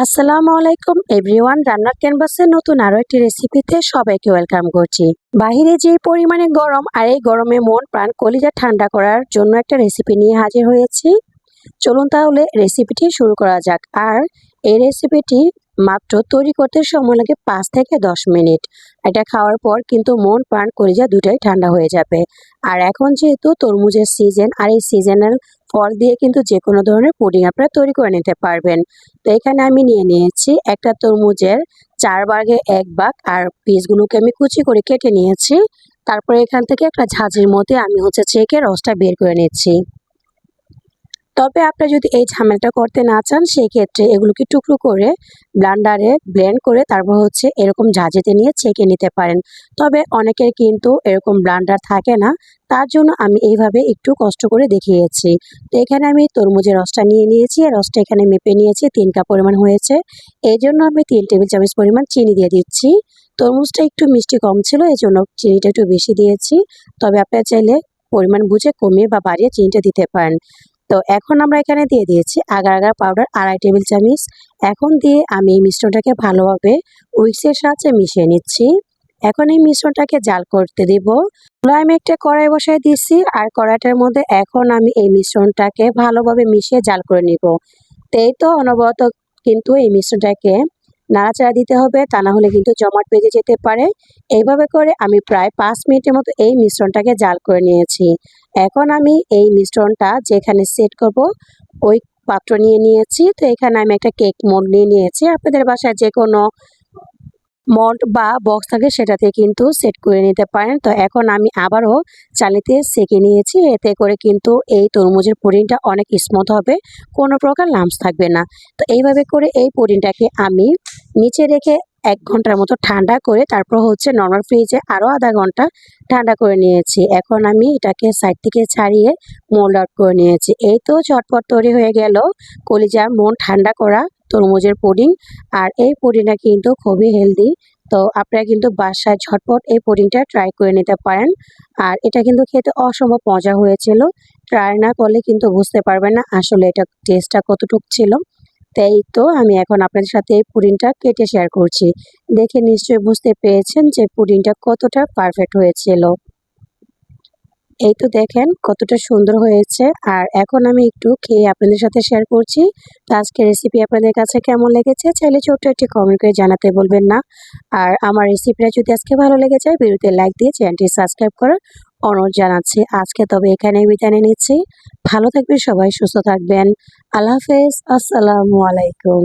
আসসালামু আলাইকুম এভরিওয়ান, রান্নার ক্যানভাসে নতুন আরো একটি রেসিপিতে সবাইকে ওয়েলকাম করছি। বাহিরে যে পরিমাণে গরম, আর এই গরমে মন প্রাণ কলিজা ঠান্ডা করার জন্য একটা রেসিপি নিয়ে হাজির হয়েছি। চলুন তাহলে রেসিপিটি শুরু করা যাক। আর এই রেসিপিটি মাত্র তৈরি করতে সময় লাগে 5 থেকে 10 মিনিট। এটা খাওয়ার পর কিন্তু মন প্রাণ কলিজা দুটাই ঠান্ডা হয়ে যাবে। আর এখন যেহেতু তরমুজের সিজন, আর এই সিজনাল ফল দিয়ে কিন্তু যে কোনো ধরনের পুডিং আপনারা তৈরি করে নিতে পারবেন। তো এখানে আমি নিয়ে নিয়েছি একটা তরমুজের 4 ভাগে 1 ভাগ, আর পিসগুলোকে আমি কুচি করে কেটে নিয়েছি। তারপরে এখান থেকে একটা ঝাঁঝরির মধ্যে আমি ছেঁকে রসটা বের করে নিচ্ছি। তবে আপনারা যদি এই ঝামেলাটা করতে না চান, সেই ক্ষেত্রে এগুলোকে টুকরো করে ব্লেন্ডারে ব্লেন্ড করে তারপর এরকম ঝাঁঝরিতে নিয়ে ছেঁকে নিতে পারেন। তবে অনেকের কিন্তু এরকম ব্লেন্ডার থাকে না, তার জন্য আমি এইভাবে একটু কষ্ট করে দেখিয়েছি। তো এখানে আমি তরমুজের রসটা নিয়ে নিয়েছি, আর রসটা এখানে মেপে নিয়েছি 3 কাপ পরিমাণ হয়েছে। এই জন্য আমি 3 টেবিল চামচ পরিমাণ চিনি দিয়ে দিচ্ছি। তরমুজটা একটু মিষ্টি কম ছিল, এই জন্য চিনিটা একটু বেশি দিয়েছি। তবে আপনারা চাইলে পরিমাণ বুঝে কমিয়ে বা বাড়িয়ে চিনিটা দিতে পারেন। তো এখন আমরা এখানে দিয়ে দিয়েছি আগার আগার পাউডার 2.5 টেবিল চামচ। এখন দিয়ে আমি এই মিশ্রণটাকে ভালোভাবে উইক্সের সাহায্যে মিশিয়ে নিচ্ছি। এখন এই মিশ্রণটাকে জাল করতে দিব। আমি একটা কড়াই বসায় দিয়েছি, আর কড়াইটার মধ্যে এখন আমি এই মিশ্রণটাকে ভালোভাবে মিশিয়ে জাল করে নিব। তো এই তো অনবরত কিন্তু এই মিশ্রণটাকে নাড়াচাড়া দিতে হবে, তা না হলে কিন্তু জমাট বেঁধে যেতে পারে। এইভাবে করে আমি প্রায় 5 মিনিটের মতো এই মিশ্রণটাকে জাল করে নিয়েছি। এখন আমি এই মিশ্রণটা যেখানে সেট করব ওই পাত্র নিয়ে নিয়েছি। তো এখানে আমি একটা কেক মোল্ড নিয়ে নিয়েছি। আপনাদের বাসায় যে কোনো মোল্ড বা বক্স থাকে সেটাতে কিন্তু সেট করে নিতে পারেন। তো এখন আমি আবারও চালিতে সেঁকে নিয়েছি। এতে করে কিন্তু এই তরমুজের পুডিংটা অনেক স্মুথ হবে, কোনো প্রকার লাম্পস থাকবে না। তো এইভাবে করে এই পুডিংটাকে আমি নিচে রেখে 1 ঘন্টার মতো ঠান্ডা করে তারপর নর্মাল ফ্রিজে আরও আধা ঘন্টা ঠান্ডা করে নিয়েছি। এখন আমি এটাকে সাইড থেকে ছাড়িয়ে মোল্ড আউট করে নিয়েছি। এই তো ঝটপট তৈরি হয়ে গেল কলিজার মন ঠান্ডা করা তরমুজের পুডিং। আর এই পুডিংটা কিন্তু খুবই হেলদি। তো আপনারা কিন্তু বাসায় ঝটপট এই পুডিংটা ট্রাই করে নিতে পারেন। আর এটা কিন্তু খেতে অসম্ভব মজা হয়েছিল। ট্রাই না করলে কিন্তু বুঝতে পারবেন না আসলে এটা টেস্টটা কতটুকু ছিল। তাই তো আমি এখন আপনাদের সাথে এই পুডিংটা কেটে শেয়ার করছি। দেখে নিশ্চয়ই বুঝতে পেরেছেন যে পুডিংটা কতটা পারফেক্ট হয়েছিল। এই তো দেখেন কতটা সুন্দর হয়েছে। আর এখন আমি একটু খেয়ে আপনাদের সাথে শেয়ার করছি। তো আজকের রেসিপি আপনাদের কাছে কেমন লেগেছে চাইলে ছোট্ট একটি কমেন্ট করে জানাতে বলবেন না। আর আমার রেসিপিটা যদি আজকে ভালো লেগে যায়, ভিডিওতে লাইক দিয়ে চ্যানেলটি সাবস্ক্রাইব করার অনুরোধ জানাচ্ছি। আজকে তবে এখানেই বিদায় নিচ্ছি। ভালো থাকবেন সবাই, সুস্থ থাকবেন। আল্লাহ হাফেজ, আসসালামু আলাইকুম।